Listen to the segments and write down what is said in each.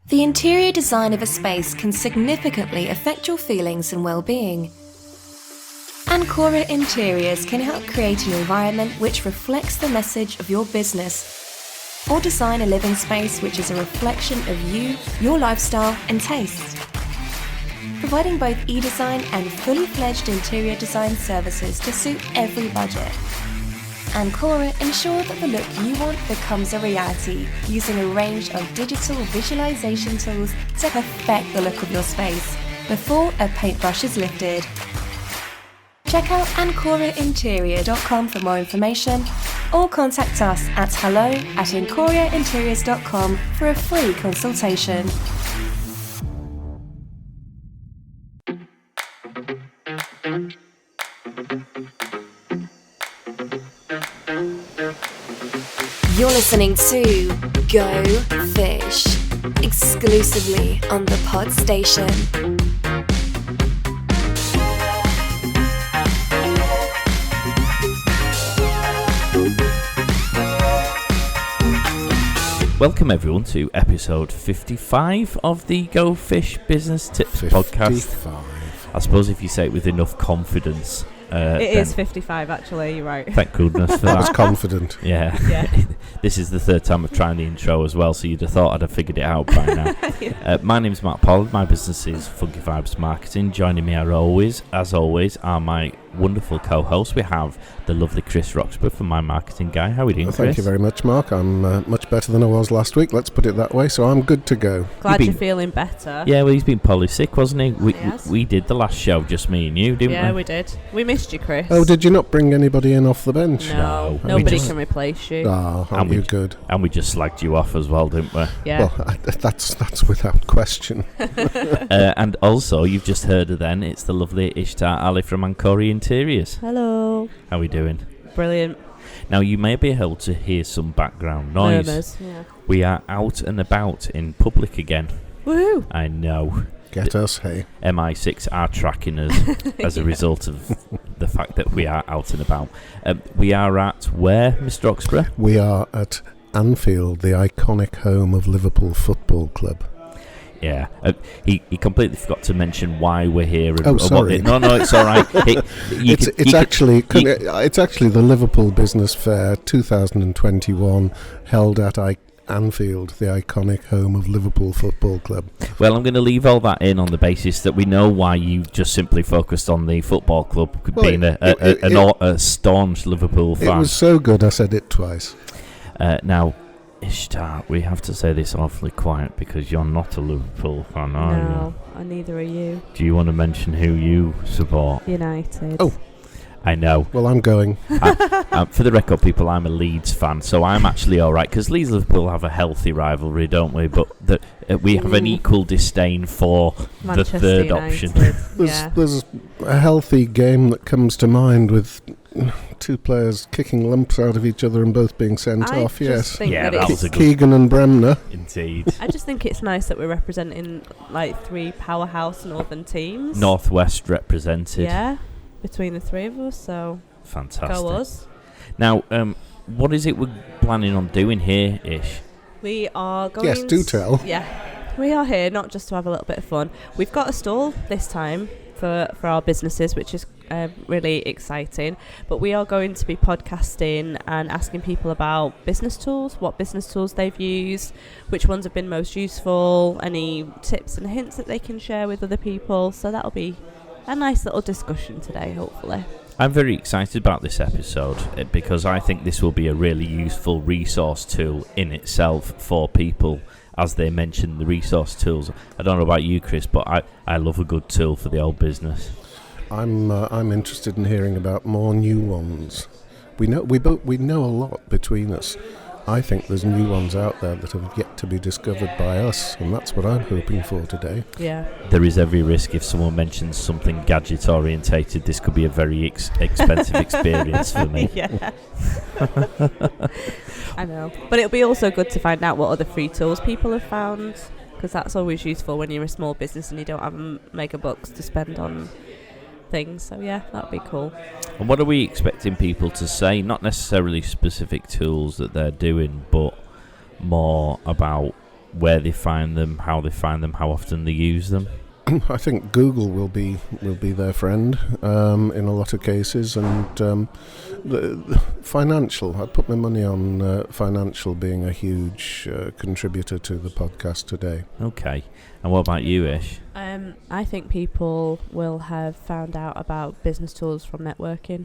The interior design of a space can significantly affect your feelings and well-being. Ancora Interiors can help create an environment which reflects the message of your business, or design a living space which is a reflection of you, your lifestyle and taste. Providing both e-design and fully fledged interior design services to suit every budget. Ancora ensure that the look you want becomes a reality using a range of digital visualization tools to perfect the look of your space before a paintbrush is lifted. Check out ancorainterior.com for more information or contact us at hello@encoriainteriors.com for a free consultation. You're listening to Go Fish, exclusively on the Pod Station. Welcome everyone to episode 55 of the Go Fish Business Tips 55. podcast. I suppose if you say it with enough confidence. It is 55 actually, you're right. Thank goodness for I that. was confident. Yeah. Yeah. This is the third time I've tried the intro as well, so you'd have thought I'd have figured it out by now. My name's Matt Pollard, my business is Funky Vibes Marketing. Joining me as always, are my wonderful co-hosts. We have the lovely Chris Roxburgh from My Marketing Guy. How are we doing, Chris? Thank you very much, Mark. I'm much better than I was last week, let's put it that way, so I'm good to go. Glad you're feeling better. Yeah, well, he's been poly sick, wasn't he? Yes. We did the last show, just me and you, didn't we? Yeah, we did. We missed you, Chris. Oh, did you not bring anybody in off the bench? No. Nobody can replace you. Oh, aren't you good? And we just slagged you off as well, didn't we? Yeah. Well, that's without question. And also, you've just heard her then, it's the lovely Ishtar Ali from Ancora Interiors. Hello. How are we doing? Brilliant. Now, you may be able to hear some background noise. Murmurs, yeah. We are out and about in public again. Woohoo! I know. Get us, hey. MI6 are tracking us as a result of the fact that we are out and about. We are at where, Mr. Roxburgh? We are at Anfield, the iconic home of Liverpool Football Club. Yeah, he completely forgot to mention why we're here. And Oh, sorry. No, it's all right. It's actually the Liverpool Business Fair 2021 held at Anfield, the iconic home of Liverpool Football Club. Well, I'm going to leave all that in on the basis that we know why you just simply focused on the football club being a staunch Liverpool fan. It was so good I said it twice. Now, Ishtar, we have to say this awfully quiet because you're not a Liverpool fan, are you? No, and neither are you. Do you want to mention who you support? United. Oh. I know. Well, I'm going. For the record, people, I'm a Leeds fan, so I'm actually all right, because Leeds Liverpool have a healthy rivalry, don't we? But we have an equal disdain for Manchester the third United. option. There's a healthy game that comes to mind with two players kicking lumps out of each other and both being sent off. Yes, that was a good Keegan and Bremner. Indeed. I just think it's nice that we're representing like three powerhouse northern teams. Northwest represented. Yeah, between the three of us, so Fantastic. go us. Now, what is it we're planning on doing here, Ish? We are going. Yes, do tell. Yeah, we are here not just to have a little bit of fun. We've got a stall this time for our businesses, which is really exciting. But we are going to be podcasting and asking people about business tools, what business tools they've used, which ones have been most useful, any tips and hints that they can share with other people. So that'll be a nice little discussion today, hopefully. I'm very excited about this episode because I think this will be a really useful resource tool in itself for people. As they mentioned, the resource tools. I don't know about you, Chris, but I love a good tool for the old business. I'm interested in hearing about more new ones. We know a lot between us. I think there's new ones out there that have yet to be discovered by us, and that's what I'm hoping for today. Yeah. There is every risk if someone mentions something gadget orientated, this could be a very expensive experience for me. Yeah. I know. But it'll be also good to find out what other free tools people have found, because that's always useful when you're a small business and you don't have mega bucks to spend on things. So yeah, that'd be cool. And what are we expecting people to say? Not necessarily specific tools that they're doing, but more about where they find them, how they find them, how often they use them? I think Google will be their friend in a lot of cases, and the financial. I'd put my money on financial being a huge contributor to the podcast today. Okay, and what about you, Ish? I think people will have found out about business tools from networking,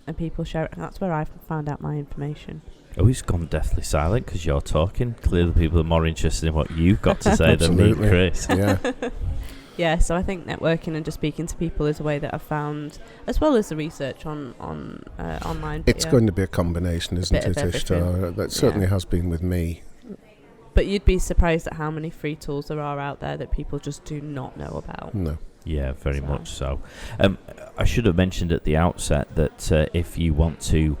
and people share it, and that's where I've found out my information. Oh, he's gone deathly silent because you're talking. Clearly, people are more interested in what you've got to say than me and Chris. Yeah. Yeah, so I think networking and just speaking to people is a way that I've found, as well as the research on online. It's going to be a combination, isn't it, Ishtar? That certainly has been with me. But you'd be surprised at how many free tools there are out there that people just do not know about. No. Yeah, very much so. I should have mentioned at the outset that if you want to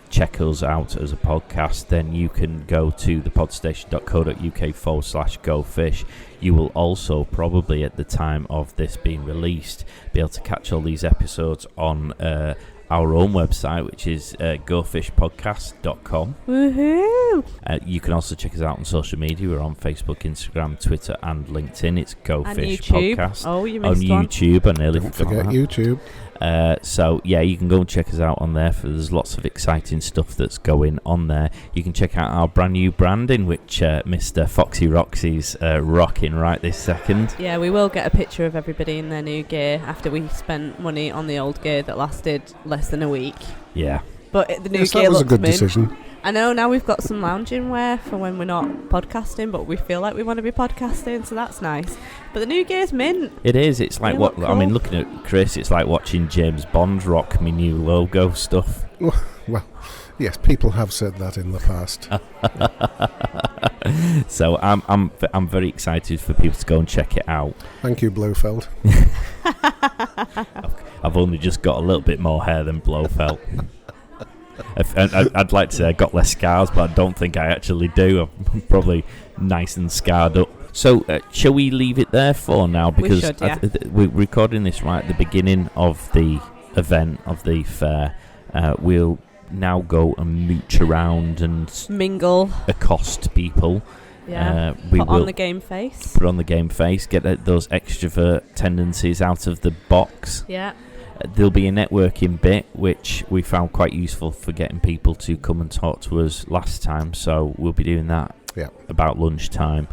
check us out as a podcast, then you can go to thepodstation.co.uk/gofish. You will also probably, at the time of this being released, be able to catch all these episodes on our own website, which is gofishpodcast.com. Woohoo! You can also check us out on social media. We're on Facebook, Instagram, Twitter and LinkedIn. It's Go And Fish YouTube. Podcast. Oh, you on missed one. YouTube. I nearly Don't forgot forget that. YouTube. So yeah, you can go and check us out on there. There's lots of exciting stuff that's going on there. You can check out our brand new branding, which Mr. Foxy Roxy's rocking right this second. Yeah, we will get a picture of everybody in their new gear after we spent money on the old gear that lasted less than a week. Yeah. But the new Yes, gear that was a looks good mint. decision. I know now we've got some lounging wear for when we're not podcasting, but we feel like we want to be podcasting, so that's nice. But the new gear's mint. It is. It's like They what look I mean. cool. Looking at Chris, it's like watching James Bond rock me new logo stuff. Well, yes, people have said that in the past. So I'm very excited for people to go and check it out. Thank you, Blofeld. I've only just got a little bit more hair than Blofeld. I'd like to say I got less scars, but I don't think I actually do. I'm probably nice and scarred up. So shall we leave it there for now? Because should, yeah. we're recording this right at the beginning of the event, of the fair. We'll now go and mooch around and Mingle. accost people. Yeah. We Put will on the game face. put on the game face, get those extrovert tendencies out of the box. Yeah. There'll be a networking bit which we found quite useful for getting people to come and talk to us last time, so we'll be doing that about lunchtime.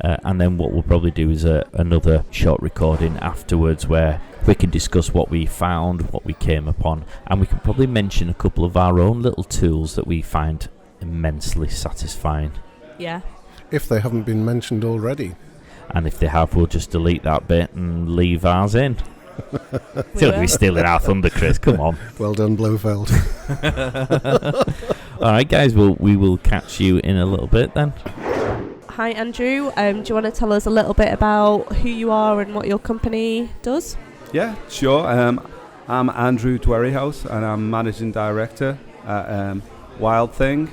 And then what we'll probably do is another short recording afterwards where we can discuss what we found, what we came upon, and we can probably mention a couple of our own little tools that we find immensely satisfying. Yeah. If they haven't been mentioned already. And if they have, we'll just delete that bit and leave ours in. We Still will. be stealing our thunder, Chris. Come on. Well done, Blofeld. All right, guys. Well, we will catch you in a little bit then. Hi, Andrew. Do you want to tell us a little bit about who you are and what your company does? Yeah, sure. I'm Andrew Dwerryhouse and I'm Managing Director at Wild Thing.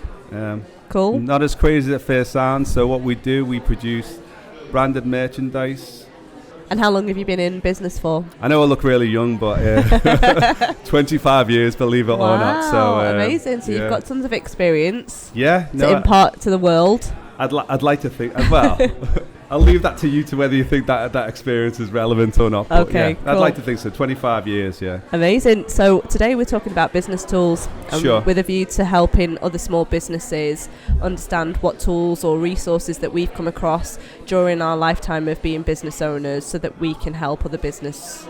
Cool. Not as crazy as it first sounds. So what we do, we produce branded merchandise. And how long have you been in business for? I know I look really young, but 25 years, believe it or not. So amazing. So you've got tons of experience to to impart to the world. I'd like to think, well, I'll leave that to you to whether you think that experience is relevant or not. But Okay, I'd cool. like to think so. 25 years, yeah. Amazing. So today we're talking about business tools Sure. with a view to helping other small businesses understand what tools or resources that we've come across during our lifetime of being business owners so that we can help other businesses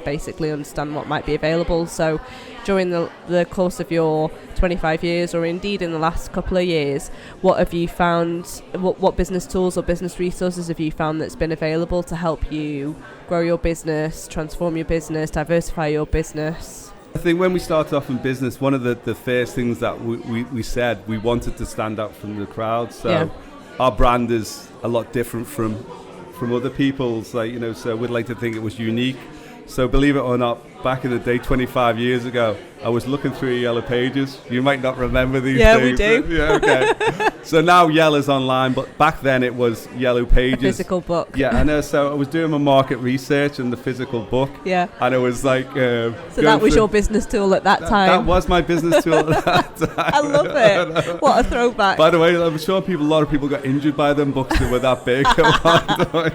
basically understand what might be available. So during the course of your 25 years or indeed in the last couple of years, what have you found, what business tools or business resources have you found that's been available to help you grow your business, transform your business, diversify your business? I think when we started off in business, one of the first things that we said, we wanted to stand out from the crowd. So our brand is a lot different from other people's, so we'd like to think it was unique. So believe it or not, back in the day, 25 years ago, I was looking through Yellow Pages. You might not remember these Yeah, things. we do. Yeah, okay. So now Yellow's online, but back then it was Yellow Pages. A physical book. Yeah, I know. So I was doing my market research in the physical book. Yeah. And it was like... so that was your business tool at that time? That was my business tool at that time. I love it. What a throwback. By the way, I'm sure a lot of people got injured by them books that were that big.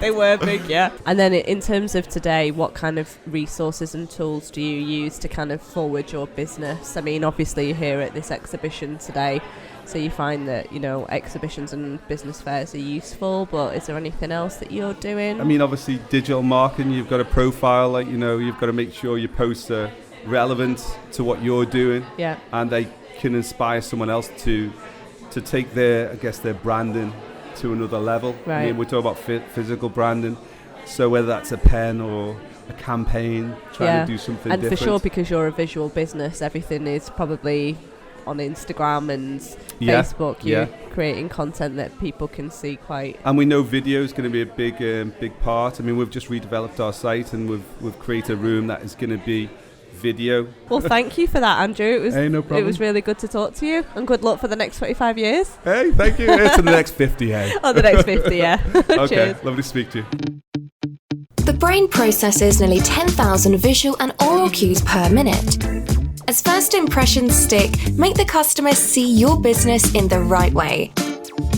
They were big, yeah. And then in terms of today, what kind of resources and tools do you use to kind of forward your business? I mean, obviously you're here at this exhibition today, so you find that, exhibitions and business fairs are useful, but is there anything else that you're doing? I mean, obviously digital marketing, you've got a profile, you've got to make sure your posts are relevant to what you're doing. Yeah. And they can inspire someone else to take their branding to another level. Right. I mean, we're talking about physical branding. So whether that's a pen or a campaign, trying to do something different. And for sure, because you're a visual business, everything is probably on Instagram and Facebook. You're creating content that people can see quite. And we know video is going to be a big part. I mean, we've just redeveloped our site and we've created a room that is going to be video. Well, thank you for that, Andrew. It was no problem. It was really good to talk to you, and good luck for the next 25 years. Hey, thank you. It's in the next 50, hey. Oh, the next 50, yeah. Okay, Cheers. lovely to speak to you. The brain processes nearly 10,000 visual and oral cues per minute. As first impressions stick, make the customer see your business in the right way.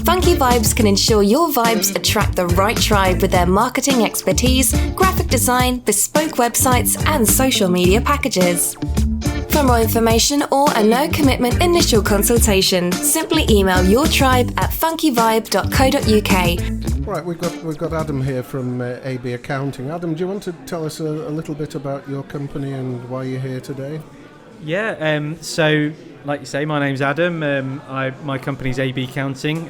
Funky Vibes can ensure your vibes attract the right tribe with their marketing expertise, graphic design, bespoke websites, and social media packages. For more information or a no-commitment initial consultation, simply email your tribe at funkyvibe.co.uk. Right, we've got Adam here from AB Accounting. Adam, do you want to tell us a little bit about your company and why you're here today? Yeah, so like you say, my name's Adam. My company's AB Accounting.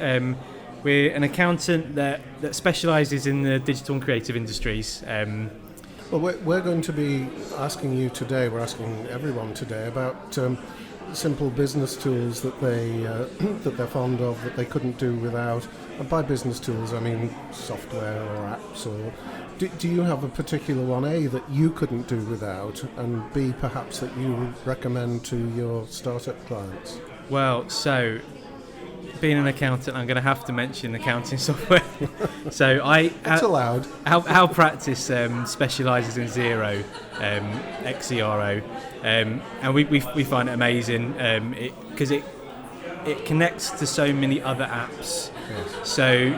We're an accountant that specialises in the digital and creative industries. Well, we're going to be asking you today, we're asking everyone today about simple business tools that they're fond of, that they couldn't do without. And by business tools, I mean software or apps. Or do you have a particular one, A, that you couldn't do without, and B, perhaps that you recommend to your startup clients? Well, so being an accountant, I'm going to have to mention accounting software. So It's allowed. Our practice specialises in Xero, Xero, and we find it amazing because it connects to so many other apps. Yes. So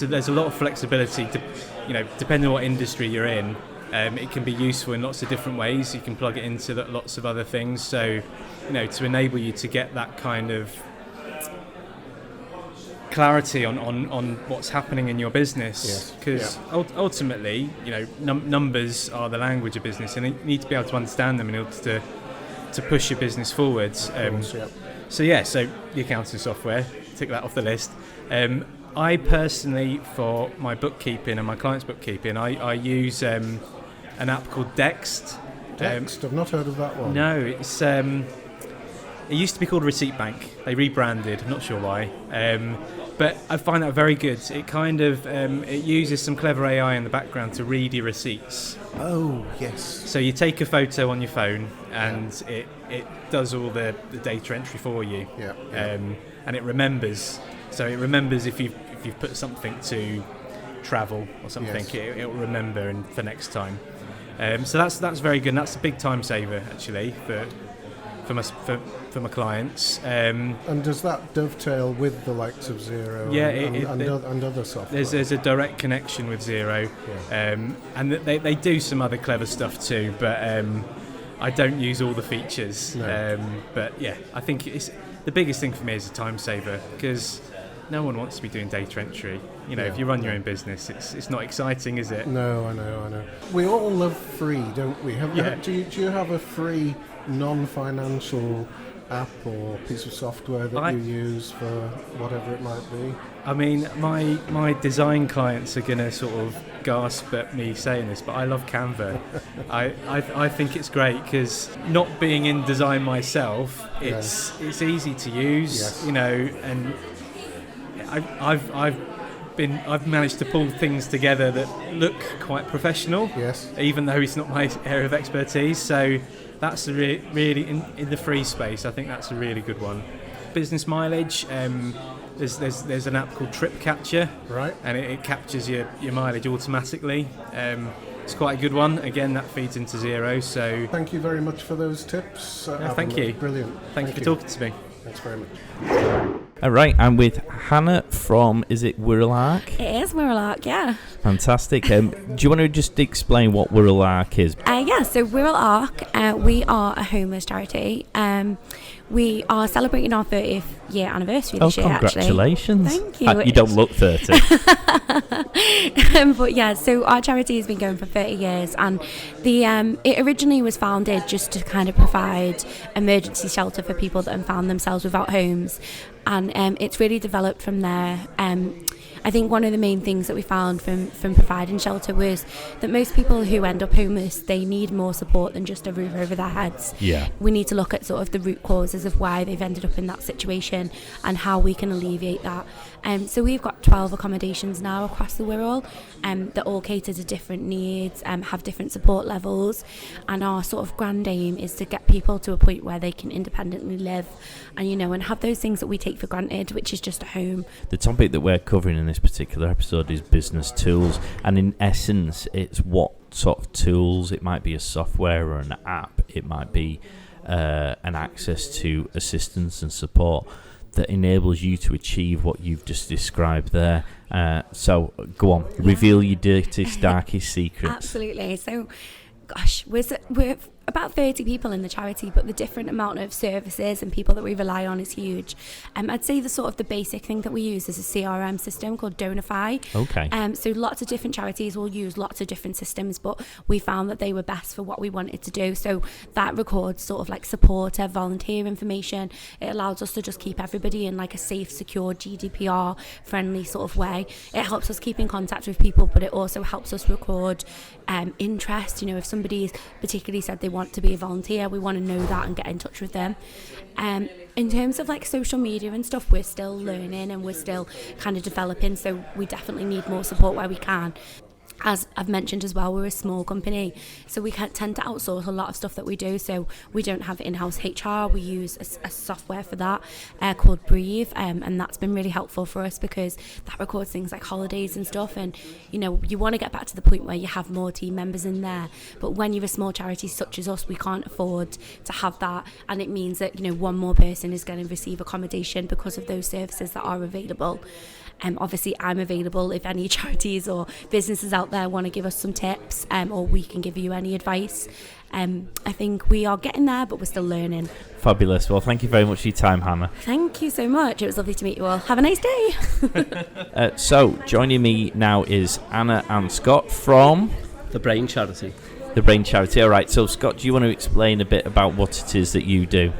there's a lot of flexibility to, depending on what industry you're in. It can be useful in lots of different ways. You can plug it into lots of other things. So to enable you to get that kind of clarity on what's happening in your business, because ultimately, numbers are the language of business, and you need to be able to understand them in order to push your business forwards. So the accounting software, tick that off the list. I personally, for my bookkeeping and my clients' bookkeeping, I use an app called Dext. Dext, I've not heard of that one. No, it's it used to be called Receipt Bank. They rebranded, I'm not sure why. But I find that very good. It kind of it uses some clever AI in the background to read your receipts. Oh, yes. So you take a photo on your phone and it does all the data entry for you. Yeah. And it remembers. So it remembers if you've put something to travel or something, it'll remember for next time. So that's very good. And that's a big time saver actually for my clients. Um, and does that dovetail with the likes of Xero and other software? There's a direct connection with Xero, and they do some other clever stuff too, but I don't use all the features. No. But yeah, I think it's the biggest thing for me is a time saver, because no one wants to be doing data entry. If you run your own business, it's not exciting, is it? No, I know. We all love free, don't we? Do you have a free non-financial app or piece of software that you use for whatever it might be? I mean, my design clients are going to sort of gasp at me saying this, but I love Canva. I think it's great because not being in design myself, it's easy to use, and I've managed to pull things together that look quite professional, even though it's not my area of expertise. So that's really in the free space, I think that's a really good one. business mileage. There's an app called Trip Catcher, Right. and it captures your mileage automatically. It's quite a good one. Again, that feeds into Xero. So Thank you very much for those tips. thank you. Brilliant. thank you for talking to me. Thanks very much. All right, I'm with Hannah from, is it Wirral Arc? It is Wirral Arc, yeah. Fantastic. Do you want to just explain what Wirral Arc is? So Wirral Arc, we are a homeless charity. We are celebrating our 30th year anniversary this year, congratulations. Actually. Thank you. You don't look 30. But yeah, so our charity has been going for 30 years, and it originally was founded just to kind of provide emergency shelter for people that have found themselves without homes, and it's really developed from there. I think one of the main things that we found from providing shelter was that most people who end up homeless, they need more support than just a roof over their heads. Yeah. We need to look at sort of the root causes of why they've ended up in that situation and how we can alleviate that. So we've got 12 accommodations now across the Wirral that all cater to different needs, have different support levels, and our sort of grand aim is to get people to a point where they can independently live and have those things that we take for granted, which is just a home. The topic that we're covering in this particular episode is business tools, and in essence it's what sort of tools. It might be a software or an app, it might be an access to assistance and support that enables you to achieve what you've just described there. So go on, reveal your dirtiest, darkest secrets. Absolutely. So gosh, we're about 30 people in the charity, but the different amount of services and people that we rely on is huge. I'd say the basic thing that we use is a CRM system called Donify. Okay. So lots of different charities will use lots of different systems, but we found that they were best for what we wanted to do. So that records sort of like supporter, volunteer information. It allows us to just keep everybody in like a safe, secure, GDPR friendly sort of way. It helps us keep in contact with people, but it also helps us record interest. If somebody's particularly said they want to be a volunteer, we want to know that and get in touch with them. In terms of like social media and stuff, we're still learning and we're still kind of developing, so we definitely need more support where we can. As I've mentioned as well, we're a small company, so we tend to outsource a lot of stuff that we do. So we don't have in-house HR. We use a software for that called Breathe, and that's been really helpful for us because that records things like holidays and stuff. And you want to get back to the point where you have more team members in there, but when you're a small charity such as us, we can't afford to have that, and it means that one more person is going to receive accommodation because of those services that are available. Obviously I'm available if any charities or businesses out there want to give us some tips, or we can give you any advice. I think we are getting there, but we're still learning. Fabulous. Well, thank you very much for your time, Hannah. Thank you so much. It was lovely to meet you all. Have a nice day. So joining me now is Anna and Scott from the Brain Charity. The Brain Charity. All right. So Scott, do you want to explain a bit about what it is that you do?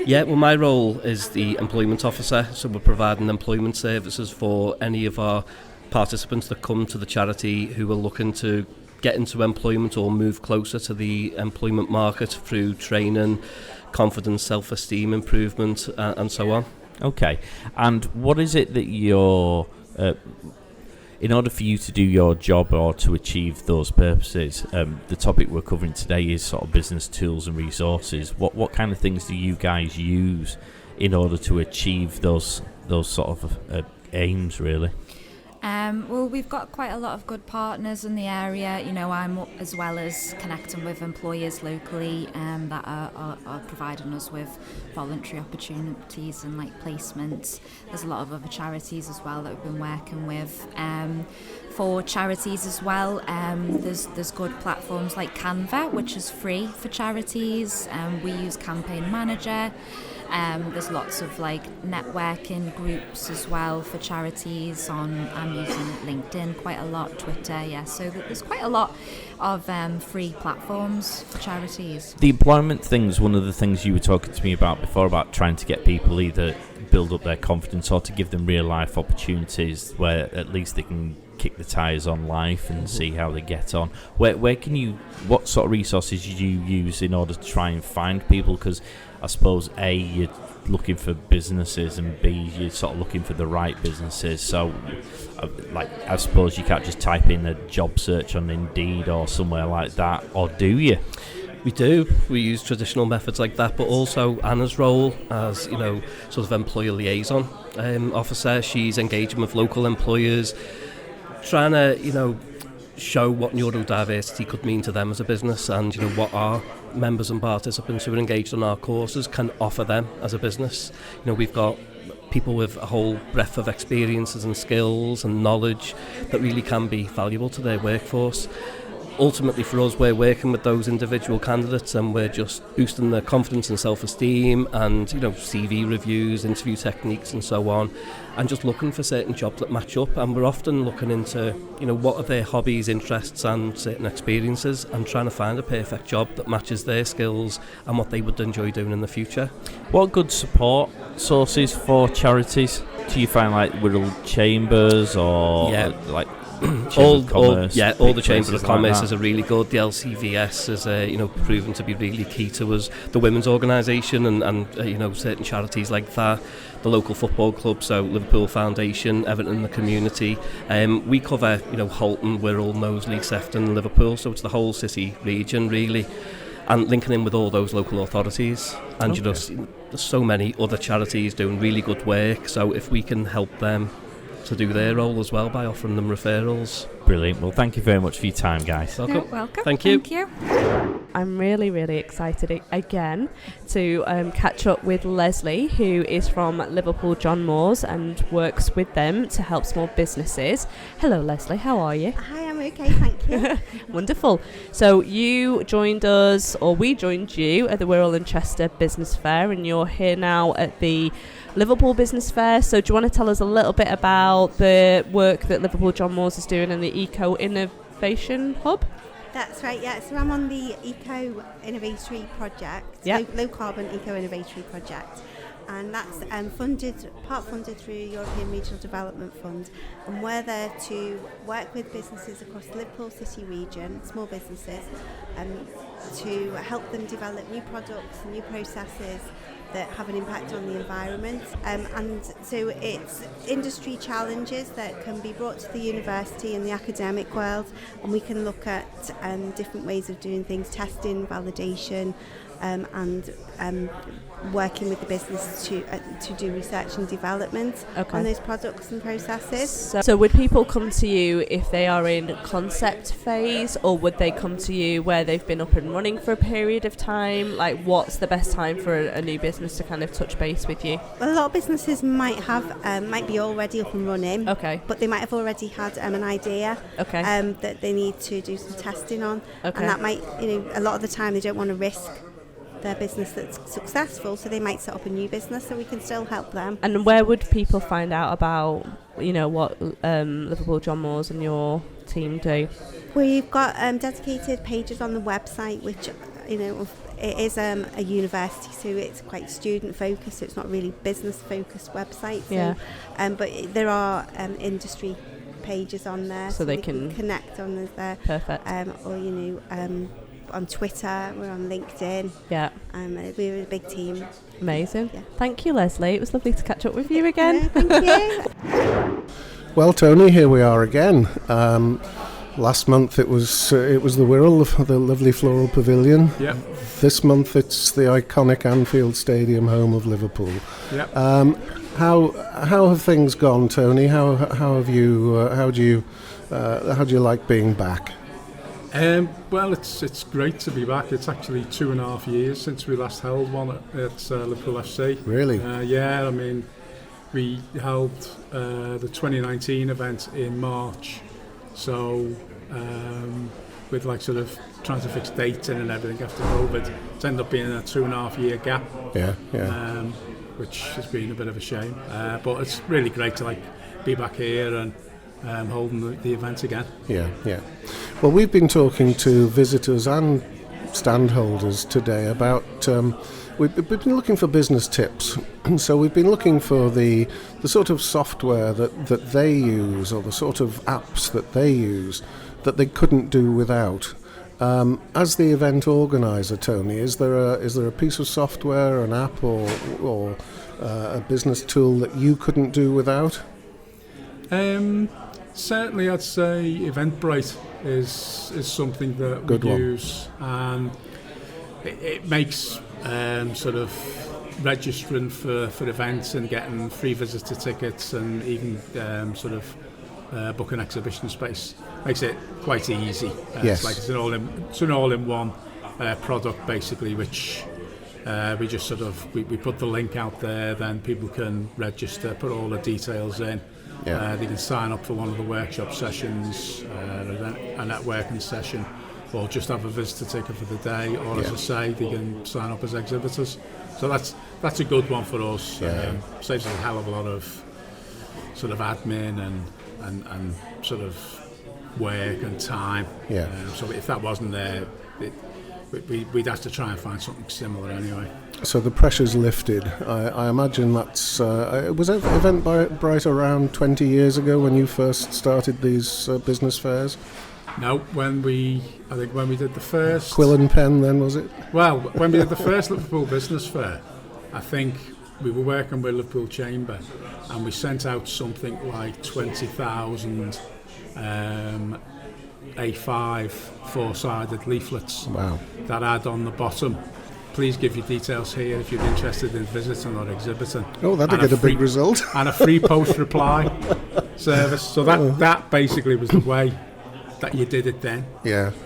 Yeah, well, my role is the employment officer, so we're providing employment services for any of our participants that come to the charity who are looking to get into employment or move closer to the employment market through training, confidence, self-esteem improvement, and so on. Okay, and what is it that you're... in order for you to do your job or to achieve those purposes, the topic we're covering today is sort of business tools and resources. What kind of things do you guys use in order to achieve those sort of aims, really? Well, we've got quite a lot of good partners in the area. I'm as well as connecting with employers locally that are providing us with voluntary opportunities and like placements. There's a lot of other charities as well that we've been working with. For charities as well, there's good platforms like Canva, which is free for charities. We use Campaign Manager. There's lots of like networking groups as well for charities. I'm using LinkedIn quite a lot, Twitter, yeah. So there's quite a lot of free platforms for charities. The employment thing's one of the things you were talking to me about before, about trying to get people either build up their confidence or to give them real life opportunities where at least they can kick the tires on life and see how they get on. What sort of resources do you use in order to try and find people? Because I suppose A, you're looking for businesses, and B, you're sort of looking for the right businesses. So I suppose you can't just type in a job search on Indeed or somewhere like that, or do you? We do. We use traditional methods like that, but also Anna's role as, sort of employer liaison officer. She's engaging with local employers, trying to, show what neurodiversity could mean to them as a business, and what our members and participants who are engaged on our courses can offer them as a business. We've got people with a whole breadth of experiences and skills and knowledge that really can be valuable to their workforce. Ultimately for us, we're working with those individual candidates and we're just boosting their confidence and self-esteem and CV reviews, interview techniques and so on, and just looking for certain jobs that match up. And we're often looking into what are their hobbies, interests and certain experiences, and trying to find a perfect job that matches their skills and what they would enjoy doing in the future. What good support sources for charities do you find, like Wirral Chambers or like all the Chamber of Commerce are really good. The LCVS is proven to be really key to us. The women's organisation and certain charities like that. The local football club, so Liverpool Foundation, Everton in the community. We cover Holton, Wirral, Knowsley, Sefton, Liverpool, so it's the whole city region really, and linking in with all those local authorities. And there's so many other charities doing really good work, so if we can help them to do their role as well by offering them referrals. Brilliant. Well, thank you very much for your time, guys. Welcome. Welcome. Thank you. I'm really, really excited again to catch up with Leslie, who is from Liverpool John Moores and works with them to help small businesses. Hello, Leslie. How are you? Hi, I'm okay, thank you. Wonderful. So you joined us, or we joined you at the Wirral and Chester Business Fair, and you're here now at the Liverpool Business Fair. So do you want to tell us a little bit about the work that Liverpool John Moores is doing in the Eco Innovation Hub? That's right, yeah. So I'm on the Eco Innovatory project, low carbon Eco Innovatory project, and that's part funded through European Regional Development Fund, and we're there to work with businesses across the Liverpool City region, small businesses, to help them develop new products and new processes that have an impact on the environment, and so it's industry challenges that can be brought to the university and the academic world, and we can look at different ways of doing things, testing, validation, and working with the business to do research and development on those products and processes. So would people come to you if they are in concept phase, or would they come to you where they've been up and running for a period of time? Like, what's the best time for a new business to kind of touch base with you? Well, a lot of businesses might be already up and running, but they might have already had an idea that they need to do some testing on, and that might, a lot of the time they don't want to risk their business that's successful, so they might set up a new business, so we can still help them. And where would people find out about what Liverpool John Moores and your team do? We've got dedicated pages on the website, which it is a university, so it's quite student focused, so it's not really business focused website, but there are industry pages on there, so they can connect on us there. Perfect. Or on Twitter, we're on LinkedIn. We're a big team. Amazing. Thank you, Leslie. It was lovely to catch up with you again. Thank you. Well, Tony, here we are again. Last month it was the Wirral, the lovely floral pavilion. This month it's the iconic Anfield Stadium, home of Liverpool. How have things gone, Tony? How do you like being back? Well, it's great to be back. It's actually 2.5 years since we last held one at Liverpool FC. Really? We held the 2019 event in March, so with sort of trying to fix dates and everything after COVID, it's ended up being a 2.5 year gap. Which has been a bit of a shame. But it's really great to be back here and holding the event again. Well, we've been talking to visitors and stand holders today about we've been looking for business tips. So we've been looking for the sort of software that they use, or the sort of apps that they use that they couldn't do without. As the event organizer, Tony, is there a piece of software, an app, or a business tool that you couldn't do without? Certainly, I'd say Eventbrite is something that we use, and it makes sort of registering for events and getting free visitor tickets and even sort of booking exhibition space makes it quite easy. Yes. It's an all-in-one product basically, which we just sort of we put the link out there, then people can register, put all the details in. They can sign up for one of the workshop sessions, a networking session, or just have a visitor ticket for the day, or as I say, they can sign up as exhibitors. So that's a good one for us. Saves us a hell of a lot of sort of admin and sort of work and time. So if that wasn't there, we'd have to try and find something similar anyway. So the pressure's lifted. I imagine that's was Eventbrite around 20 years ago when you first started these business fairs? No, when we did the first... Quill and pen then, was it? Well, when we did the first Liverpool Business Fair, I think we were working with Liverpool Chamber and we sent out something like 20,000 A5 four-sided leaflets that had on the bottom, please give your details here if you're interested in visiting or exhibiting. Oh, that'd get a big result. And a free post-reply service. So that basically was the way that you did it then.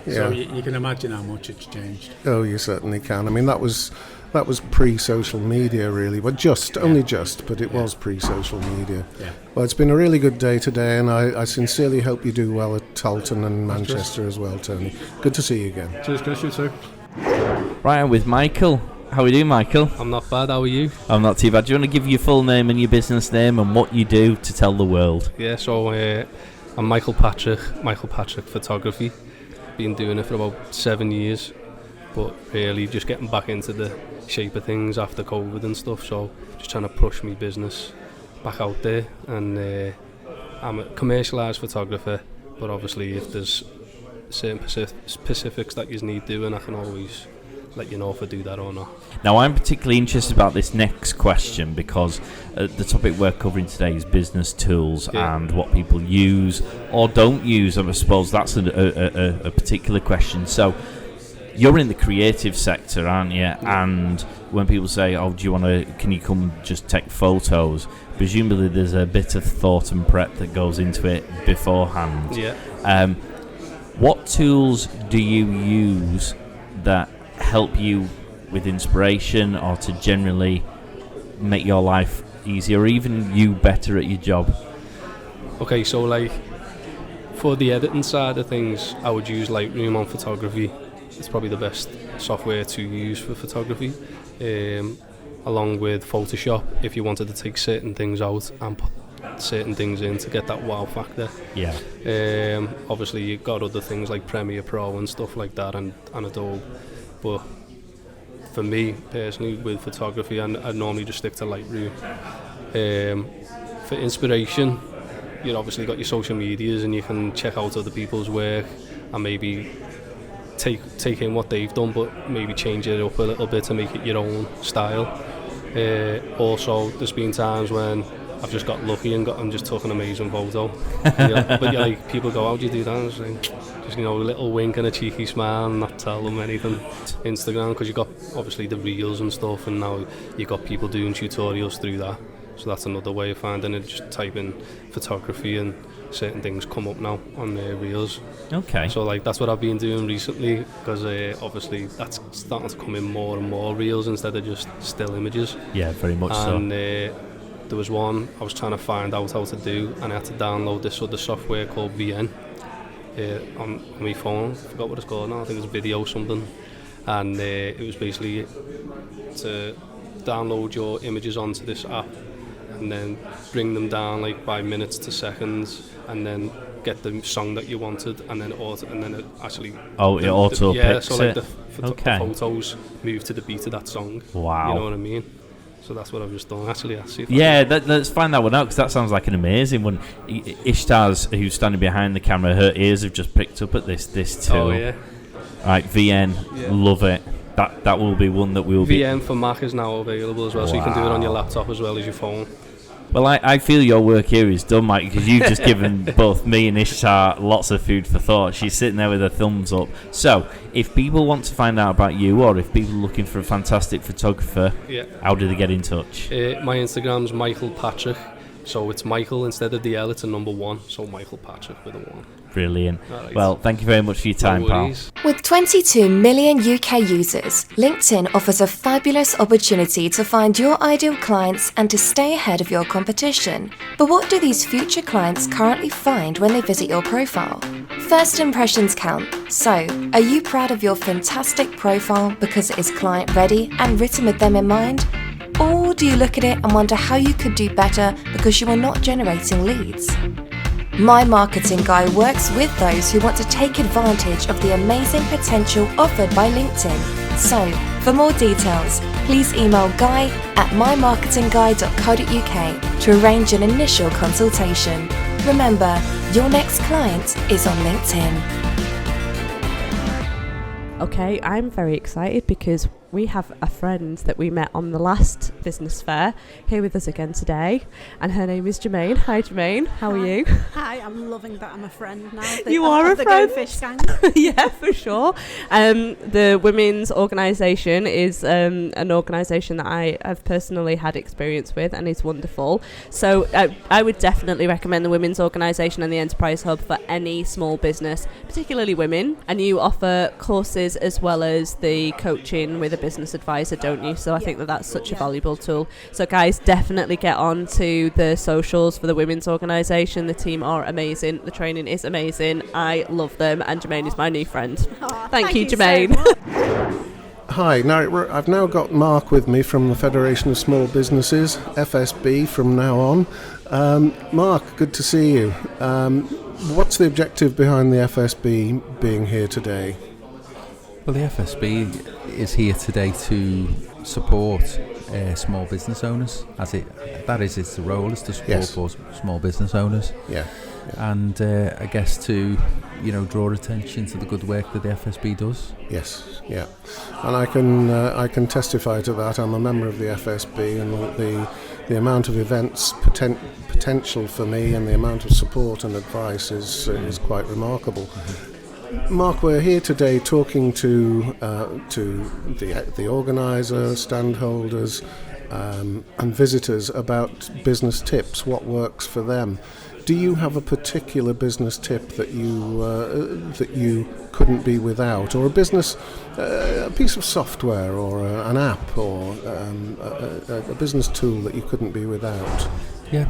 So you can imagine how much it's changed. Oh, you certainly can. I mean, that was pre-social media, really. Well, but it was pre-social media. Well, it's been a really good day today, and I sincerely hope you do well at Talton and Manchester as well, Tony. Good to see you again. Cheers, Chris, you too. Right, I'm with Michael. How are you doing, Michael? I'm not bad, how are you? I'm not too bad. Do you want to give your full name and your business name and what you do to tell the world? Yeah, so I'm Michael Patrick Photography. Been doing it for about 7 years, but really just getting back into the shape of things after COVID and stuff, so just trying to push my business back out there. And I'm a commercialised photographer, but obviously if there's certain specifics that you need doing, I can always let you know if I do that or not. Now, I'm particularly interested about this next question because the topic we're covering today is business tools and what people use or don't use. I suppose that's a particular question. So you're in the creative sector, aren't you? And when people say, "Oh, can you come just take photos?" Presumably there's a bit of thought and prep that goes into it beforehand. What tools do you use that help you with inspiration or to generally make your life easier or even you better at your job? Okay, so like for the editing side of things, I would use Lightroom on photography. It's probably the best software to use for photography, along with Photoshop if you wanted to take certain things out and put certain things in to get that wow factor. Obviously you've got other things like Premiere Pro and stuff like that and Adobe, but for me personally with photography I normally just stick to Lightroom. For inspiration, you've obviously got your social medias and you can check out other people's work and maybe take in what they've done but maybe change it up a little bit to make it your own style. Also there's been times when I've just got lucky and just took an amazing photo. But people go, "How do you do that?" And it's like, just a little wink and a cheeky smile and not tell them anything. Instagram, because you've got obviously the reels and stuff, and now you've got people doing tutorials through that. So that's another way of finding it. Just type in photography and certain things come up now on their reels. Okay. So that's what I've been doing recently, because obviously that's starting to come in more and more reels instead of just still images. Yeah, very much so. And there was one I was trying to find out how to do, and I had to download this other software called VN on my phone. I forgot what it's called now. I think it's video something. And it was basically to download your images onto this app and then bring them down by minutes to seconds, and then get the song that you wanted, and then it actually it auto picks so it. The photos move to the beat of that song. Wow. You know what I mean? So that's what I've just done. Actually, let's find that one out, because that sounds like an amazing one. Ishtar's, who's standing behind the camera, her ears have just picked up at this tool. Oh yeah. Right, VN, love it. That will be one that we'll VN for Mac is now available as well, so you can do it on your laptop as well as your phone. Well, I feel your work here is done, Mike, because you've just given both me and Ishtar lots of food for thought. She's sitting there with her thumbs up. So, if people want to find out about you, or if people are looking for a fantastic photographer, how do they get in touch? My Instagram's Michael Patrick. So it's Michael instead of the L, it's a number 1. So Michael Patrick with a 1. Brilliant. Right. Well, thank you very much for your time, pal. With 22 million UK users, LinkedIn offers a fabulous opportunity to find your ideal clients and to stay ahead of your competition. But what do these future clients currently find when they visit your profile? First impressions count. So, are you proud of your fantastic profile because it is client ready and written with them in mind? Or do you look at it and wonder how you could do better because you are not generating leads? My Marketing Guy works with those who want to take advantage of the amazing potential offered by LinkedIn. So, for more details, please email guy@mymarketingguy.co.uk to arrange an initial consultation. Remember, your next client is on LinkedIn. Okay, I'm very excited because we have a friend that we met on the last business fair here with us again today, and her name is Jermaine. Hi Jermaine, how are you? Hi, I'm loving that I'm a friend now. You are a the friend? Go Fish gang. Yeah, for sure. The women's organisation is an organisation that I have personally had experience with and is wonderful. So I would definitely recommend the women's organisation and the Enterprise Hub for any small business, particularly women. And you offer courses as well as the coaching with a business advisor, don't you? So I think that's such a valuable tool. So guys, definitely get on to the socials for the women's organisation. The team are amazing. The training is amazing. I love them, and Jermaine is my new friend. Thank you, Jermaine. So Hi, now I've now got Mark with me from the Federation of Small Businesses, FSB from now on. Mark, good to see you. What's the objective behind the FSB being here today? Well, the FSB is here today to support small business owners, that is its role, is to support for small business owners. And I guess to draw attention to the good work that the FSB does. Yes, yeah, and I can testify to that. I'm a member of the FSB, and the amount of events potential for me and the amount of support and advice is quite remarkable. Mark, we're here today talking to the organiser, stand holders, and visitors about business tips. What works for them? Do you have a particular business tip that you couldn't be without, or a piece of software, or an app, or a business tool that you couldn't be without? Yeah,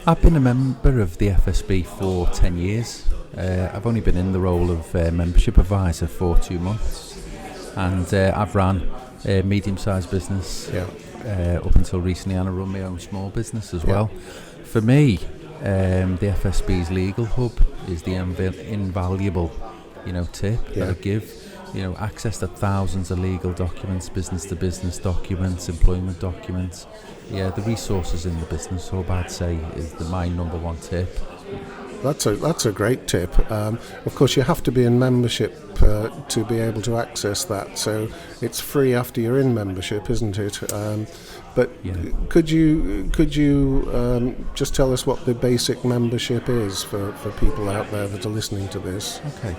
I've been a member of the FSB for 10 years. I've only been in the role of membership advisor for 2 months, and I've ran a medium-sized business up until recently, and I run my own small business as well. For me, the FSB's legal hub is the invaluable tip that I give. Access to thousands of legal documents, business-to-business documents, employment documents. The resources in the business hub, I'd say, is my number one tip. That's a great tip. Of course, you have to be in membership to be able to access that. So it's free after you're in membership, isn't it? But could you just tell us what the basic membership is for people out there that are listening to this? Okay.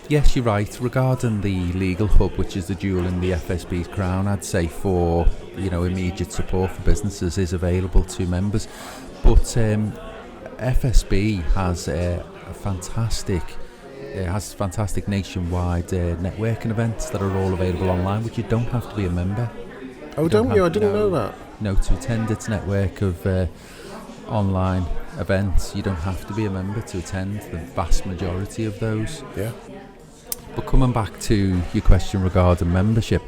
Yes, you're right. Regarding the legal hub, which is the jewel in the FSB's crown, I'd say for immediate support for businesses is available to members. But FSB has fantastic nationwide networking events that are all available online, which you don't have to be a member. Oh, don't you? I didn't know that. No, to attend its network of online events, you don't have to be a member to attend the vast majority of those. Yeah. But coming back to your question regarding membership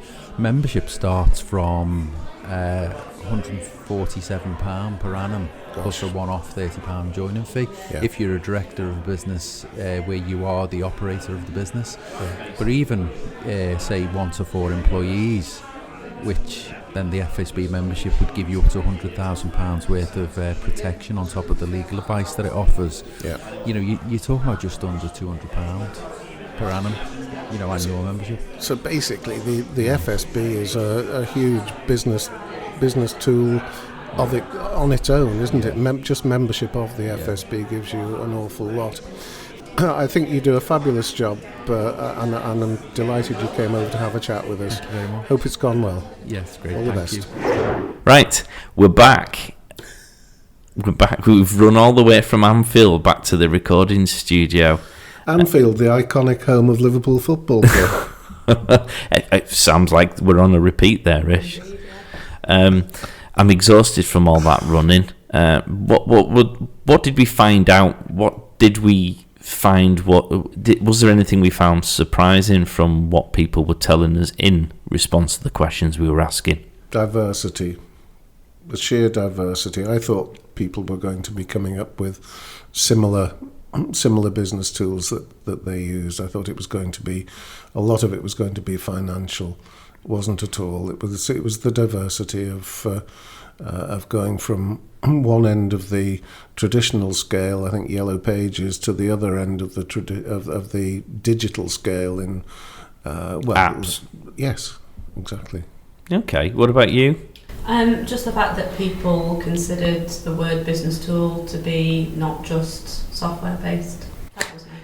starts from £147 per annum, plus a one-off £30 joining fee if you're a director of a business where you are the operator of the business. But even say 1 to 4 employees, which then the FSB membership would give you up to £100,000 worth of protection on top of the legal advice that it offers. You're talking about just under £200 per annum, annual membership. So basically the FSB is a huge business tool, of it on its own, isn't it? Just membership of the FSB gives you an awful lot. I think you do a fabulous job, and I'm delighted you came over to have a chat with us. Thank you very much. Hope it's gone well. Yes, great. All the Thank best. you. Right, we're back. We've run all the way from Anfield back to the recording studio. Anfield, the iconic home of Liverpool Football Club. It sounds like we're on a repeat there, Ish. I'm exhausted from all that running. What did we find out? What did we find? Was there anything we found surprising from what people were telling us in response to the questions we were asking? Diversity. The sheer diversity. I thought people were going to be coming up with similar business tools that they used. I thought it was going to be, a lot of it was going to be financial. It wasn't at all. It was the diversity of going from one end of the traditional scale, I think Yellow Pages, to the other end of the digital scale in apps. Yes, exactly. Okay. What about you? Just the fact that people considered the word business tool to be not just software based.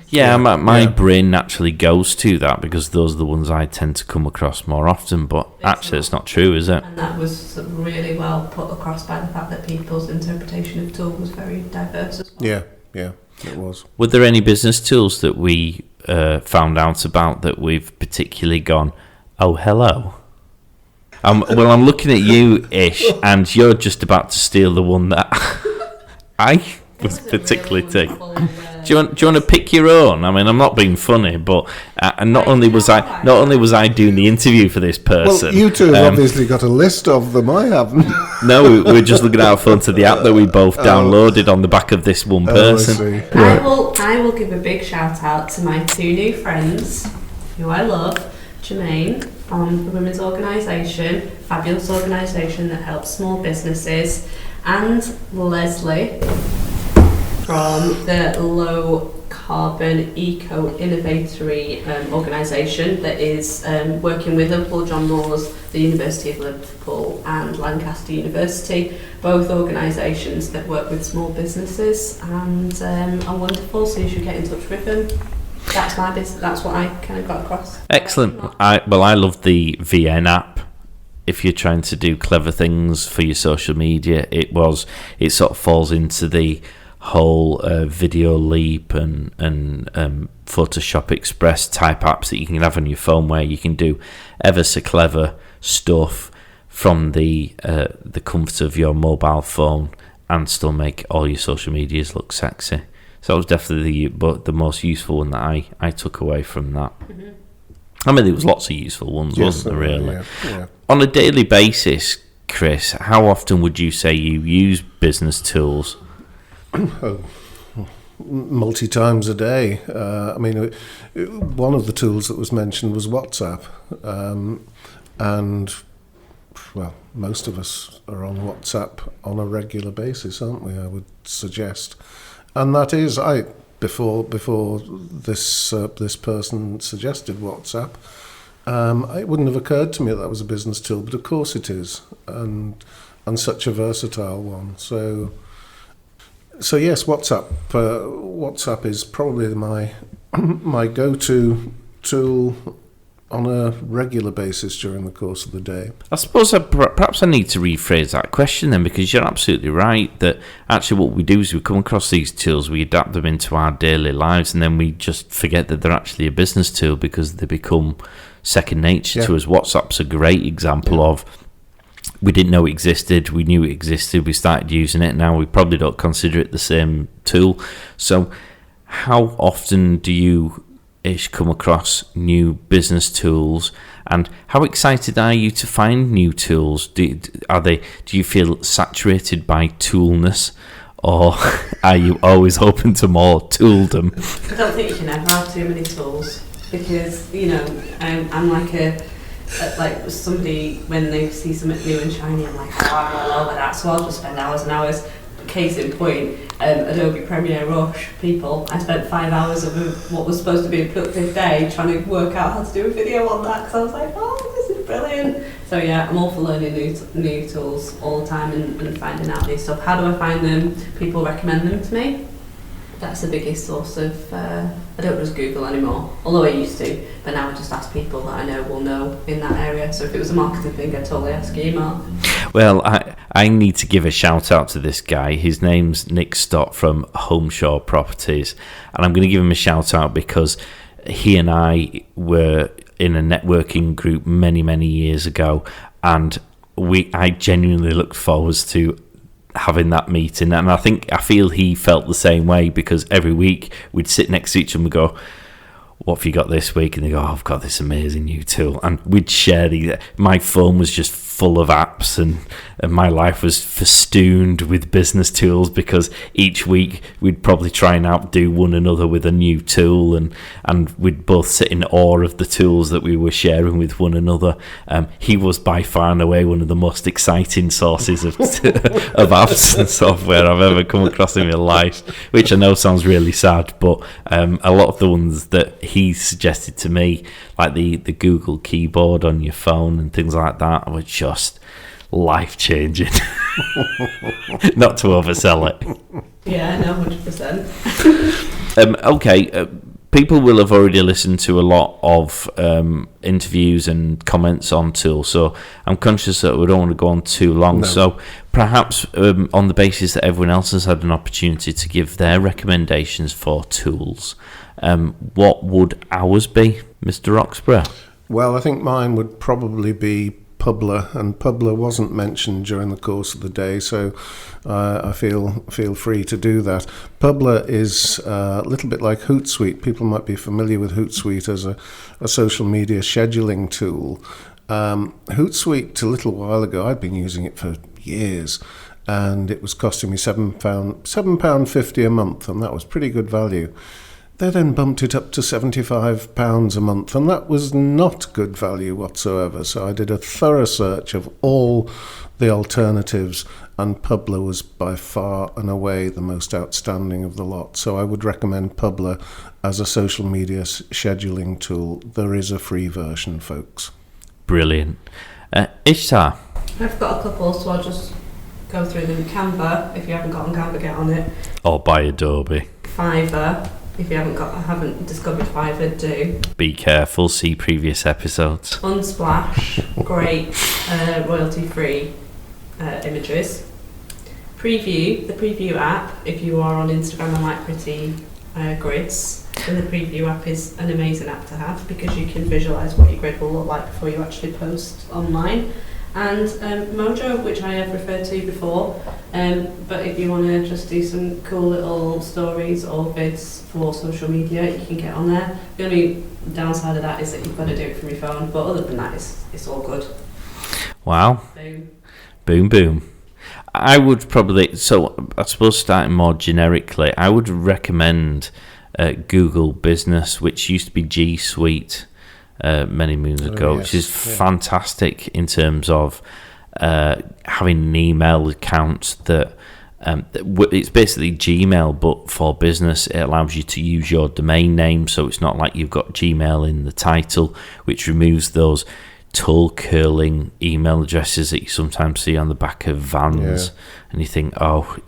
Yeah, my brain naturally goes to that because those are the ones I tend to come across more often, but actually it's not true, is it? And that was really well put across by the fact that people's interpretation of tool was very diverse as well. Yeah, it was. Were there any business tools that we found out about that we've particularly gone, oh, hello? Well, I'm looking at you, Ish, and you're just about to steal the one that I was particularly taking. Do you want to pick your own? I mean, I'm not being funny, but not only was I doing the interview for this person. Well, you two have obviously got a list of them. I haven't. No, we're just looking at our phone to the app that we both downloaded on the back of this one person. I will give a big shout out to my two new friends, who I love, Jermaine from the Women's Organisation, fabulous organisation that helps small businesses, and Leslie from the Low Carbon Eco Innovatory organisation that is working with Liverpool John Moores, the University of Liverpool and Lancaster University, both organisations that work with small businesses and are wonderful, so you should get in touch with them. That's my business. That's what I kind of got across. Excellent. I love the VN app. If you're trying to do clever things for your social media, it sort of falls into the whole Video Leap and Photoshop Express type apps that you can have on your phone, where you can do ever so clever stuff from the comfort of your mobile phone and still make all your social medias look sexy. So that was definitely the most useful one that I took away from that. Mm-hmm. I mean, there was lots of useful ones, wasn't there, really? Yeah. On a daily basis, Chris, how often would you say you use business tools? Multi times a day. I mean, one of the tools that was mentioned was WhatsApp. And, well, most of us are on WhatsApp on a regular basis, aren't we, I would suggest. And that is, before this person suggested WhatsApp, it wouldn't have occurred to me that was a business tool, but of course it is, and such a versatile one. So yes, WhatsApp is probably my go-to tool on a regular basis during the course of the day. I suppose perhaps I need to rephrase that question then, because you're absolutely right that actually what we do is we come across these tools, we adapt them into our daily lives, and then we just forget that they're actually a business tool because they become second nature to us. WhatsApp's a great example of, we didn't know it existed, we knew it existed, we started using it, now we probably don't consider it the same tool. So how often do you come across new business tools, and how excited are you to find new tools? Do you feel saturated by toolness, or are you always open to more tooldom? I don't think you can ever have too many tools, because I'm like somebody, when they see something new and shiny, I'm like, oh, I'm all over that, so I'll just spend hours and hours. Case in point, Adobe Premiere Rush, people, I spent 5 hours of what was supposed to be a productive day trying to work out how to do a video on that, because I was like, oh, this is Brilliant. So yeah, I'm all for learning new tools all the time and finding out new stuff. How do I find them? People recommend them to me. That's the biggest source of, I don't just Google anymore, although I used to, but now I just ask people that I know will know in that area. So if it was a marketing thing, I'd totally ask you, Mark. Well, I need to give a shout out to this guy. His name's Nick Stott from Homeshore Properties, and I'm going to give him a shout out because he and I were in a networking group many years ago, and I genuinely looked forward to having that meeting, and I feel he felt the same way, because every week we'd sit next to each other and go, what have you got this week? And they go, I've got this amazing new tool, and we'd share my phone was just full of apps, and my life was festooned with business tools, because each week we'd probably try and outdo one another with a new tool, and we'd both sit in awe of the tools that we were sharing with one another. He was by far and away one of the most exciting sources of apps and software I've ever come across in my life, which I know sounds really sad, but a lot of the ones that he suggested to me, like the Google keyboard on your phone and things like that, were just life-changing. Not to oversell it. Yeah, no, 100%. Okay, people will have already listened to a lot of interviews and comments on tools, so I'm conscious that we don't want to go on too long. No. So perhaps on the basis that everyone else has had an opportunity to give their recommendations for tools, what would ours be, Mr. Roxburgh? Well, I think mine would probably be Publer, and Publer wasn't mentioned during the course of the day, so I feel free to do that. Publer is a little bit like Hootsuite. People might be familiar with Hootsuite as a social media scheduling tool. Hootsuite, a little while ago, I'd been using it for years, and it was costing me £7.50 a month, and that was pretty good value. They then bumped it up to £75 a month, and that was not good value whatsoever. So I did a thorough search of all the alternatives, and Publer was by far and away the most outstanding of the lot. So I would recommend Publer as a social media scheduling tool. There is a free version, folks. Brilliant. Ishtar? I've got a couple, so I'll just go through them. Canva, if you haven't got on Canva, get on it. Or buy Adobe. Fiverr. If you haven't discovered Fiverr, do. Be careful, see previous episodes. Unsplash, great royalty-free images. Preview, the Preview app, if you are on Instagram and like pretty grids, then the Preview app is an amazing app to have, because you can visualise what your grid will look like before you actually post online. And Mojo, which I have referred to before, but if you want to just do some cool little stories or vids for social media, you can get on there. The only downside of that is that you've got to do it from your phone, but other than that, it's all good. Wow. Boom. Boom, boom. I would probably, so I suppose starting more generically, I would recommend Google Business, which used to be G Suite. Many moons ago, yes. Which is fantastic in terms of having an email account that it's basically Gmail but for business. It allows you to use your domain name, so it's not like you've got Gmail in the title, which removes those tall curling email addresses that you sometimes see on the back of vans, and you think,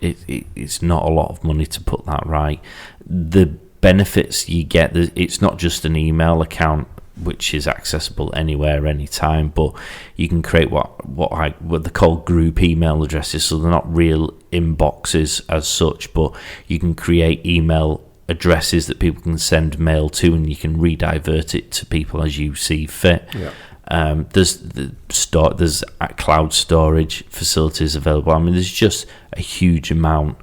it's not a lot of money to put that right. The benefits you get, it's not just an email account which is accessible anywhere, anytime, but you can create what they call group email addresses, so they're not real inboxes as such, but you can create email addresses that people can send mail to, and you can redivert it to people as you see fit. There's cloud storage facilities available. I mean, there's just a huge amount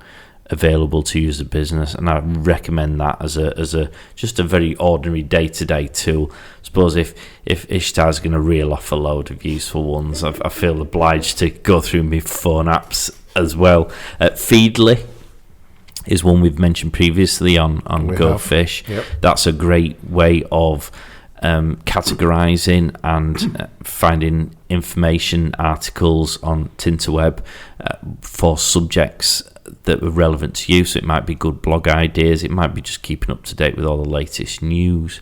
available to you as a business, and I recommend that as a just a very ordinary day-to-day tool. I suppose if Ishtar's going to reel off a load of useful ones, I feel obliged to go through my phone apps as well. Feedly is one we've mentioned previously on Go Fish. That's a great way of categorizing and finding information articles on Tinterweb for subjects that were relevant to you. So it might be good blog ideas, it might be just keeping up to date with all the latest news.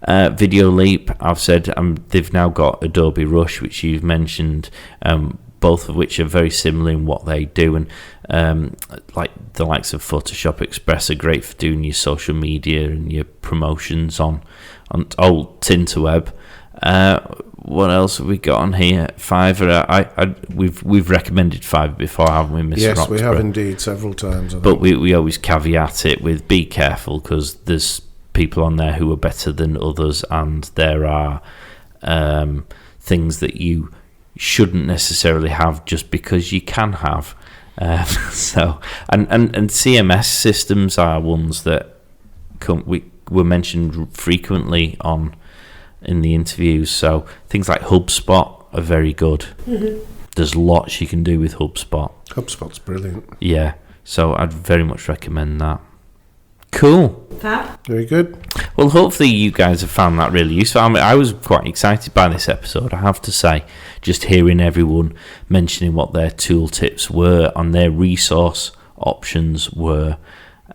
Video Leap, I've said they've now got Adobe Rush, which you've mentioned, both of which are very similar in what they do, and like the likes of Photoshop Express are great for doing your social media and your promotions on old Tinterweb. What else have we got on here? Fiverr. We've recommended Fiverr before, haven't we, Mr. Yes, Roxburgh? we have indeed several times. But we always caveat it with be careful, because there's people on there who are better than others, and there are things that you shouldn't necessarily have just because you can have. So and CMS systems are ones that were mentioned frequently in the interviews. So things like HubSpot are very good. Mm-hmm. There's lots you can do with HubSpot. HubSpot's brilliant. Yeah, so I'd very much recommend that. Cool. Fab. Very good. Well, hopefully you guys have found that really useful. I mean, I was quite excited by this episode, I have to say, just hearing everyone mentioning what their tooltips were and their resource options were.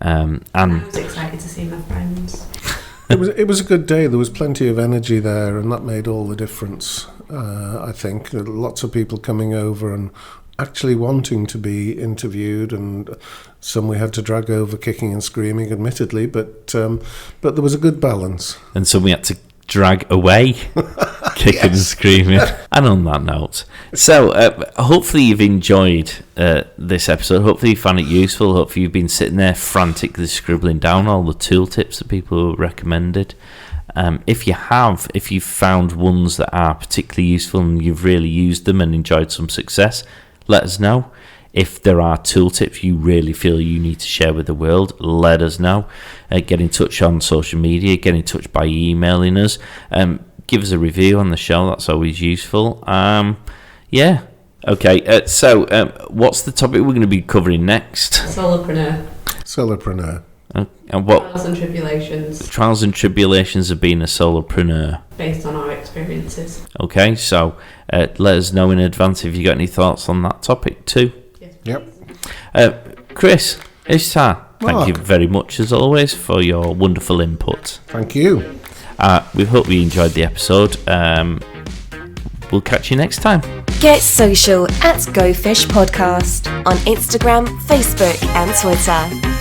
And I was excited to see my friends. It was a good day. There was plenty of energy there, and that made all the difference. I think lots of people coming over and actually wanting to be interviewed, and some we had to drag over kicking and screaming, admittedly, but there was a good balance. And some we had to drag away kicking and screaming. And on that note, so hopefully you've enjoyed this episode. Hopefully you found it useful. Hopefully you've been sitting there frantically scribbling down all the tooltips that people recommended. If you've found ones that are particularly useful and you've really used them and enjoyed some success, let us know. If there are tooltips you really feel you need to share with the world, let us know. Get in touch on social media, get in touch by emailing us. Give us a review on the show, that's always useful. Yeah. Okay, so what's the topic we're going to be covering next? Solopreneur. And what? Trials and tribulations. Trials and tribulations of being a solopreneur. Based on our experiences. Okay, so let us know in advance if you got any thoughts on that topic too. Yep. Chris, Ishtar, thank you very much as always for your wonderful input. Thank you. We hope you enjoyed the episode. We'll catch you next time. Get social at Go Fish Podcast on Instagram, Facebook, and Twitter.